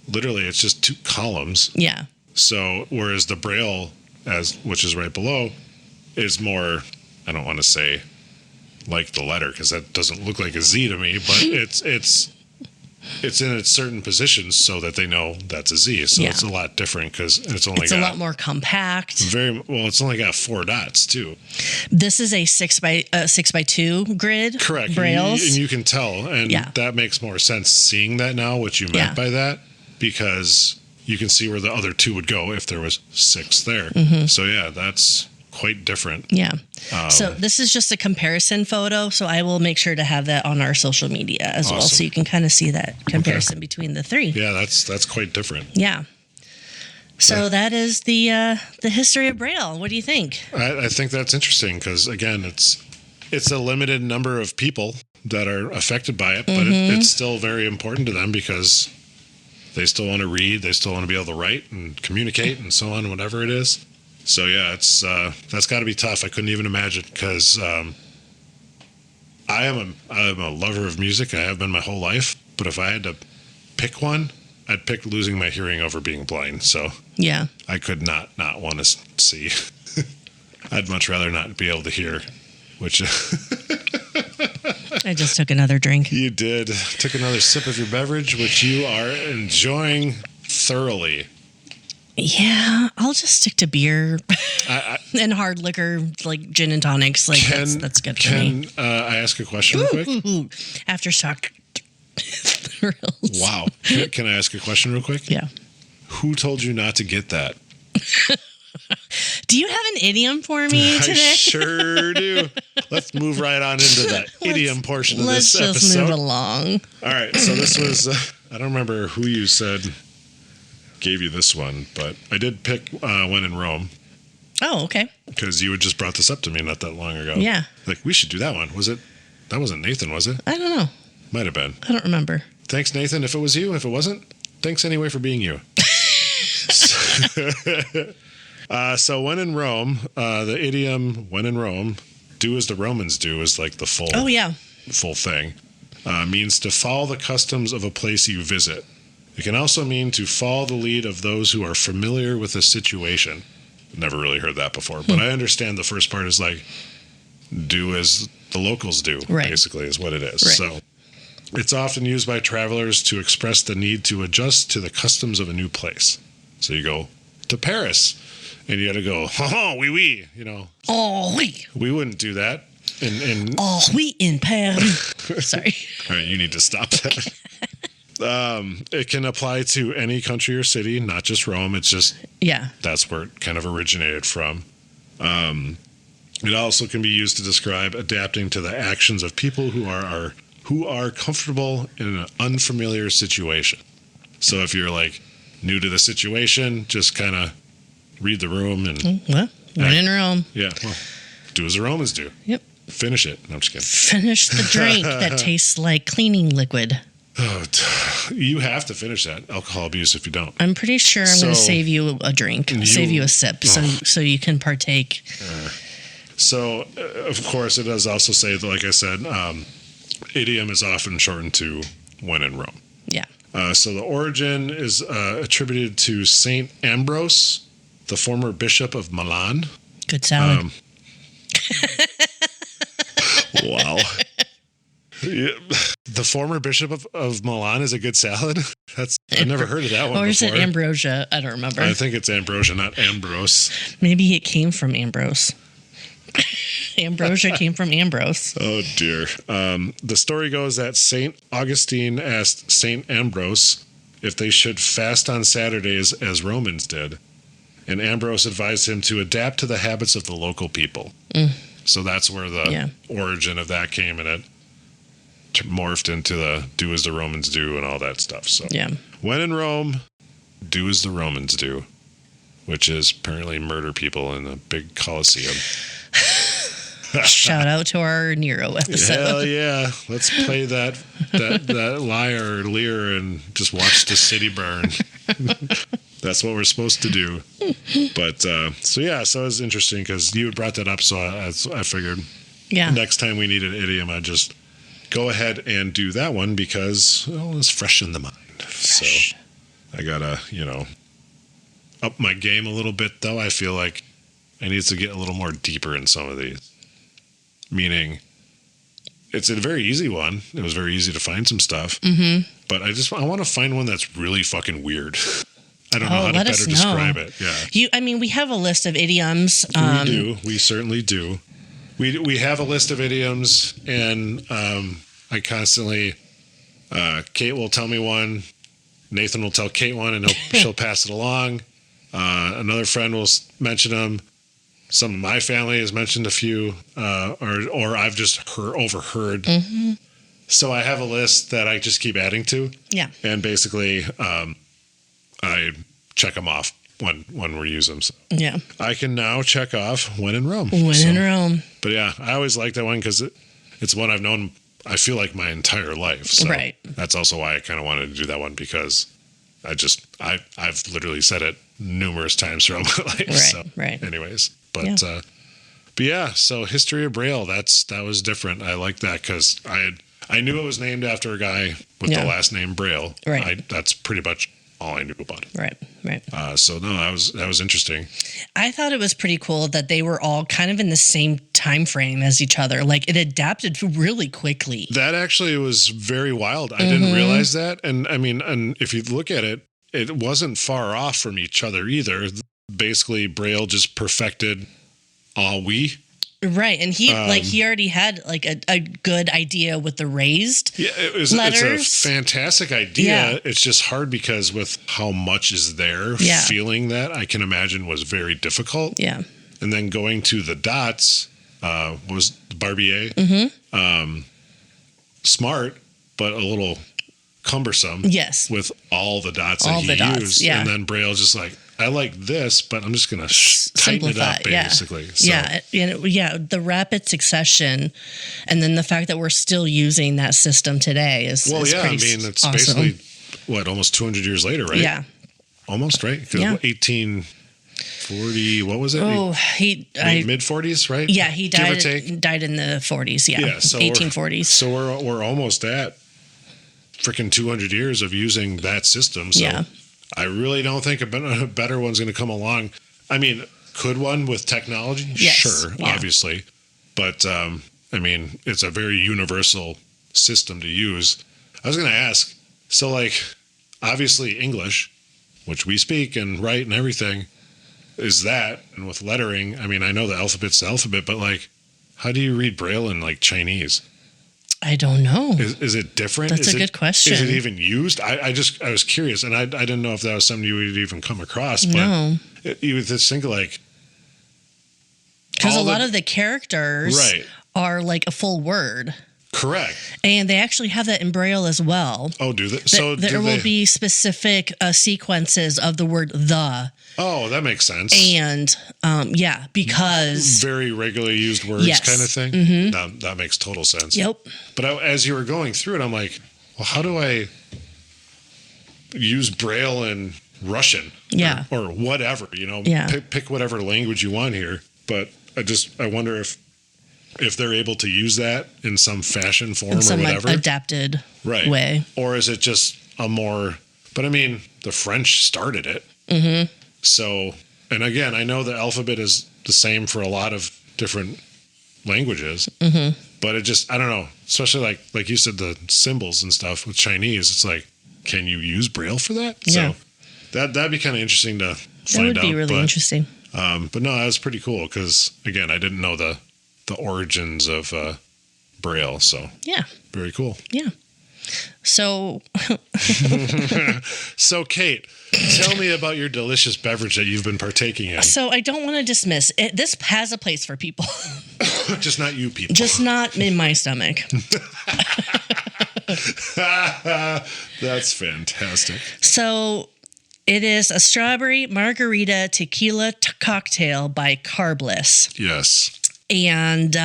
S2: literally, it's just 2 columns.
S1: Yeah.
S2: So, whereas the Braille, which is right below, is more, I don't want to say like the letter, because that doesn't look like a Z to me, but it's in its certain positions so that they know that's a Z. So it's a lot different because it's a lot more compact. It's only got 4 dots too.
S1: This is a 6x2 grid.
S2: Correct.
S1: Brailles.
S2: And you can tell, and that makes more sense seeing that now, what you meant by that, because you can see where the other 2 would go if there was 6 there. So that's quite different. Yeah.
S1: So this is just a comparison photo. So I will make sure to have that on our social media as well. So you can kind of see that comparison between the 3.
S2: Yeah, that's quite different.
S1: Yeah. So that is the history of Braille. What do you think?
S2: I think that's interesting because, again, it's a limited number of people that are affected by it, but it's still very important to them because they still want to read, they still want to be able to write and communicate and so on, whatever it is. So it's that's got to be tough. I couldn't even imagine because I am a lover of music. I have been my whole life. But if I had to pick one, I'd pick losing my hearing over being blind. So I could not want to see. I'd much rather not be able to hear. Which
S1: I just took another drink.
S2: You did. Took another sip of your beverage, which you are enjoying thoroughly.
S1: Yeah, I'll just stick to beer and hard liquor like gin and tonics. That's good for me.
S2: Can I ask a question real quick?
S1: Aftershock thrills.
S2: Wow. Can I ask a question real quick?
S1: Yeah.
S2: Who told you not to get that?
S1: Do you have an idiom for me today?
S2: I sure do. Let's move right on into the idiom portion of this episode.
S1: Let's just move along.
S2: All right. So this was, I don't remember who you said gave you this one, but I did pick When in Rome.
S1: Oh, okay.
S2: Because you had just brought this up to me not that long ago.
S1: Yeah.
S2: Like, we should do that one. That wasn't Nathan, was it?
S1: I don't know.
S2: Might have been.
S1: I don't remember.
S2: Thanks, Nathan, if it was you. If it wasn't, thanks anyway for being you. So when in Rome, the idiom when in Rome, do as the Romans do is like the full thing. Means to follow the customs of a place you visit. It can also mean to follow the lead of those who are familiar with a situation. never really heard that before. But I understand the first part is like, do as the locals do, basically, is what it is. Right. So it's often used by travelers to express the need to adjust to the customs of a new place. So you go to Paris, and you got to go, oh, oui, oui, you know.
S1: Oh, oui.
S2: We wouldn't do that.
S1: Oh, oui, in Paris. Sorry.
S2: All right, you need to stop that. It can apply to any country or city, not just Rome. It's just, that's where it kind of originated from. It also can be used to describe adapting to the actions of people who are comfortable in an unfamiliar situation. So if you're like new to the situation, just kind of read the room and
S1: when in Rome.
S2: Yeah, well, do as the Romans do.
S1: Yep.
S2: Finish it. No, I'm just kidding.
S1: Finish the drink that tastes like cleaning liquid.
S2: Oh, you have to finish that. Alcohol abuse if you don't.
S1: I'm pretty sure I'm going to save you a drink, save you a sip, so you can partake.
S2: So, of course, it does also say that, like I said, idiom is often shortened to when in Rome.
S1: Yeah.
S2: So the origin is attributed to Saint Ambrose, the former bishop of Milan.
S1: Good salad.
S2: Wow. Yeah. The former bishop of Milan is a good salad? I've never heard of that one before.
S1: Or is it ambrosia? I don't remember.
S2: I think it's ambrosia, not Ambrose.
S1: Maybe it came from Ambrose. Ambrosia came from Ambrose.
S2: Oh, dear. The story goes that St. Augustine asked St. Ambrose if they should fast on Saturdays as Romans did, and Ambrose advised him to adapt to the habits of the local people. So that's where the origin of that came, and it morphed into the do as the Romans do and all that stuff. So when in Rome, do as the Romans do, which is apparently murder people in a big Colosseum.
S1: Shout out to our Nero episode.
S2: Hell yeah. Let's play that lyre or lyre and just watch the city burn. That's what we're supposed to do. But so it was interesting because you had brought that up, so I figured next time we need an idiom, I'd just go ahead and do that one because it's fresh in the mind. Fresh. So I gotta, up my game a little bit, though. I feel like I need to get a little more deeper in some of these. Meaning, it's a very easy one. It was very easy to find some stuff. Mm-hmm. But I want to find one that's really fucking weird. I don't know how to better describe it. Yeah.
S1: We have a list of idioms.
S2: We do. We certainly do. We have a list of idioms, and I constantly, Kate will tell me one, Nathan will tell Kate one, and she'll pass it along. Another friend will mention them. Some of my family has mentioned a few, or I've just overheard. Mm-hmm. So I have a list that I just keep adding to.
S1: Yeah.
S2: And basically, I check them off when we use them. So
S1: yeah.
S2: I can now check off when in Rome.
S1: When in Rome.
S2: But yeah, I always like that one because it's one I've known, I feel like, my entire life. So
S1: right.
S2: That's also why I kind of wanted to do that one because I've literally said it numerous times throughout my life.
S1: Right.
S2: So
S1: right.
S2: Anyways. But so history of Braille, that was different. I like that because I knew it was named after a guy with the last name Braille.
S1: Right.
S2: That's pretty much all I knew about it.
S1: Right.
S2: So no, that was interesting.
S1: I thought it was pretty cool that they were all kind of in the same time frame as each other. Like it adapted really quickly.
S2: That actually was very wild. I didn't realize that. And I mean, and if you look at it, it wasn't far off from each other either. Basically, Braille just perfected we.
S1: Right, and he already had like a good idea with the raised letters.
S2: It's a fantastic idea. Yeah. It's just hard because with how much is there, feeling that I can imagine was very difficult.
S1: Yeah,
S2: and then going to the dots was Barbier. Smart, but a little cumbersome.
S1: Yes,
S2: with all the dots that he used, and then Braille just like, I like this, but I'm just going to tighten it up, basically.
S1: Yeah. So. The rapid succession, and then the fact that we're still using that system today is pretty
S2: it's
S1: awesome.
S2: Basically, almost 200 years later, right?
S1: Yeah.
S2: Almost, right? Because 1840, what was it? Mid-40s, right?
S1: Yeah, he died in the 40s, yeah so 1840s.
S2: So we're almost at freaking 200 years of using that system, so... Yeah. I really don't think a better one's going to come along. I mean, could one with technology?
S1: Yes.
S2: Sure,
S1: Yeah.
S2: obviously. But, I mean, it's a very universal system to use. I was going to ask, so like, obviously English, which we speak and write and everything, is that. And with lettering, I mean, I know the alphabet's the alphabet, but like, how do you read Braille in like Chinese?
S1: I don't know.
S2: Is it different?
S1: That's a good question.
S2: Is it even used? I was curious, and I didn't know if that was something you would even come across. But
S1: no.
S2: You would just think like,
S1: because a lot of the characters
S2: right.
S1: are like a full word.
S2: Correct.
S1: And they actually have that in Braille as well.
S2: Oh, do they? So
S1: there will be specific sequences of the word the.
S2: Oh, that makes sense.
S1: And because
S2: very regularly used words kind of thing.
S1: Mm-hmm.
S2: That makes total sense.
S1: Yep.
S2: But as you were going through it, I'm like, well, how do I use Braille in Russian?
S1: Yeah.
S2: Or whatever,
S1: Yeah.
S2: Pick whatever language you want here. But I wonder if they're able to use that in some fashion, form,
S1: in some
S2: or whatever.
S1: Adapted way.
S2: Or is it just a more, but I mean, the French started it.
S1: Mm-hmm.
S2: So, and again, I know the alphabet is the same for a lot of different languages, but it just, I don't know, especially like you said, the symbols and stuff with Chinese, it's like, can you use Braille for that?
S1: Yeah.
S2: So that'd be kind of interesting to find out.
S1: That would be really interesting.
S2: But no, that was pretty cool because, again, I didn't know the origins of Braille. So,
S1: yeah.
S2: Very cool.
S1: Yeah. So,
S2: so Kate, tell me about your delicious beverage that you've been partaking in.
S1: So I don't want to dismiss it. This has a place for people.
S2: Just not you people.
S1: Just not in my stomach.
S2: That's fantastic.
S1: So it is a strawberry margarita tequila cocktail by Carbless.
S2: Yes.
S1: And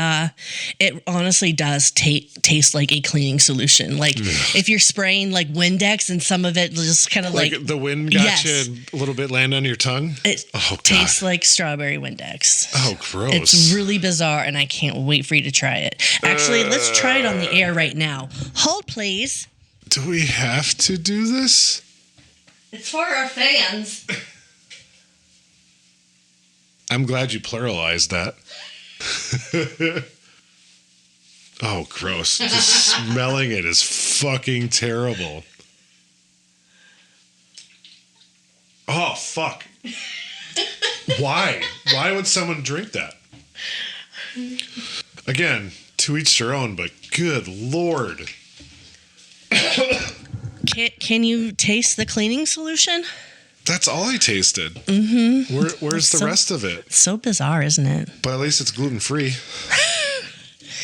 S1: it honestly does taste like a cleaning solution. Like if you're spraying like Windex and some of it just kind of like
S2: the wind got you and a little bit land on your tongue.
S1: It tastes like strawberry Windex.
S2: Oh, gross.
S1: It's really bizarre and I can't wait for you to try it. Actually, let's try it on the air right now. Hold, please.
S2: Do we have to do this?
S1: It's for our fans.
S2: I'm glad you pluralized that. Oh, gross. Just smelling it is fucking terrible. Oh, fuck. Why? Why would someone drink that? Again, to each their own, but good Lord.
S1: Can you taste the cleaning solution?
S2: That's all I tasted.
S1: Mm-hmm.
S2: Where's the rest of it?
S1: So bizarre, isn't it?
S2: But at least it's gluten-free.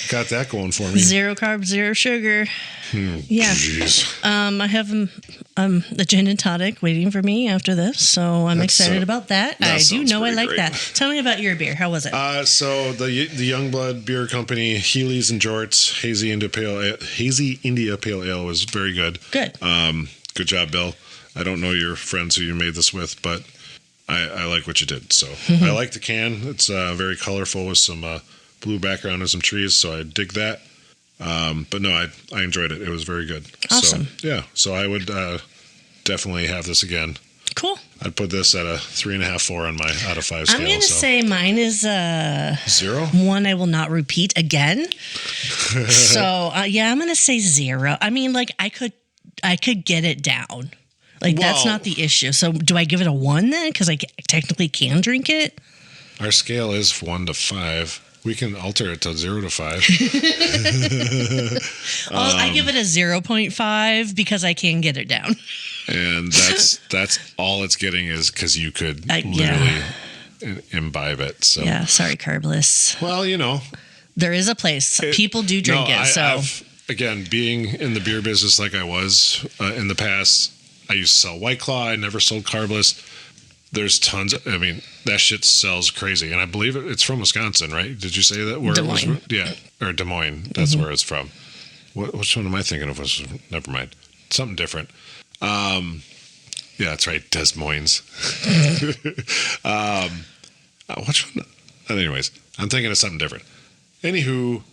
S2: Got that going for me.
S1: 0-carb, 0 sugar. Yeah.
S2: Jeez.
S1: I have a gin and tonic waiting for me after this, so I'm excited about that. I do know I like
S2: great.
S1: that. Tell me about your beer. How was it?
S2: So the Youngblood Beer Company, Healy's and Jorts, Hazy India Pale Ale was very good.
S1: Good.
S2: Good job, Bill. I don't know your friends who you made this with, but I like what you did. So I like the can. It's very colorful with some blue background and some trees, so I dig that. But no, I enjoyed it. It was very good.
S1: Awesome.
S2: So, yeah. So I would definitely have this again.
S1: Cool.
S2: I'd put this at a 3.5, 4 on my out of 5 scale.
S1: I'm going to say mine is
S2: 0.
S1: One I will not repeat again. So yeah, I'm going to say 0. I mean, like I could get it down. Like, that's not the issue. So do I give it a 1 then? Because I technically can drink it.
S2: Our scale is 1 to 5. We can alter it to 0 to 5.
S1: I give it a 0.5 because I can get it down.
S2: And that's all it's getting is because you could literally imbibe it. So
S1: yeah, sorry, Carbless.
S2: Well,
S1: there is a place. People do drink it.
S2: Again, being in the beer business like I was in the past, I used to sell White Claw. I never sold Carbless. There's tons. I mean, that shit sells crazy. And I believe it's from Wisconsin, right? Did you say that? Where
S1: Des Moines.
S2: It was? Yeah, or Des Moines. That's where it's from. Which one am I thinking of? Never mind. Something different. Yeah, that's right. Des Moines. Which one? Anyways, I'm thinking of something different. Anywho,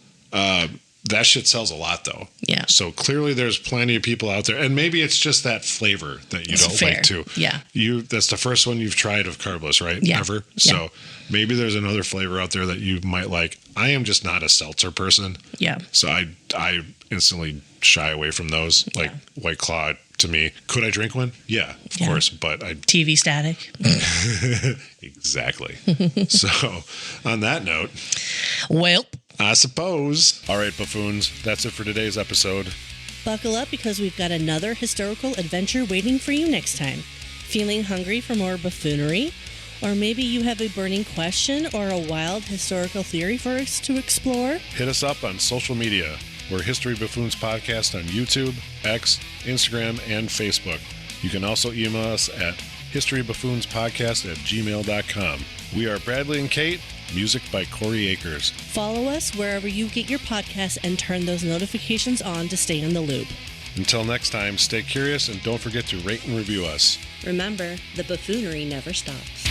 S2: That shit sells a lot, though.
S1: Yeah.
S2: So clearly there's plenty of people out there. And maybe it's just that flavor that you don't like, too.
S1: Yeah.
S2: That's the first one you've tried of carbless, right?
S1: Yeah.
S2: Ever?
S1: Yeah.
S2: So maybe there's another flavor out there that you might like. I am just not a seltzer person.
S1: Yeah.
S2: So I instantly shy away from those. Like White Claw, to me. Could I drink one? Yeah, of course. But
S1: TV static.
S2: Exactly. So on that note.
S1: Well,
S2: I suppose. All right, buffoons, that's it for today's episode.
S1: Buckle up because we've got another historical adventure waiting for you next time. Feeling hungry for more buffoonery? Or maybe you have a burning question or a wild historical theory for us to explore?
S2: Hit us up on social media. We're History Buffoons Podcast on YouTube, X, Instagram, and Facebook. You can also email us at historybuffoonspodcast@gmail.com. We are Bradley and Kate. Music by Corey Akers.
S1: Follow us wherever you get your podcasts and turn those notifications on to stay in the loop.
S2: Until next time, stay curious and don't forget to rate and review us.
S1: Remember, the buffoonery never stops.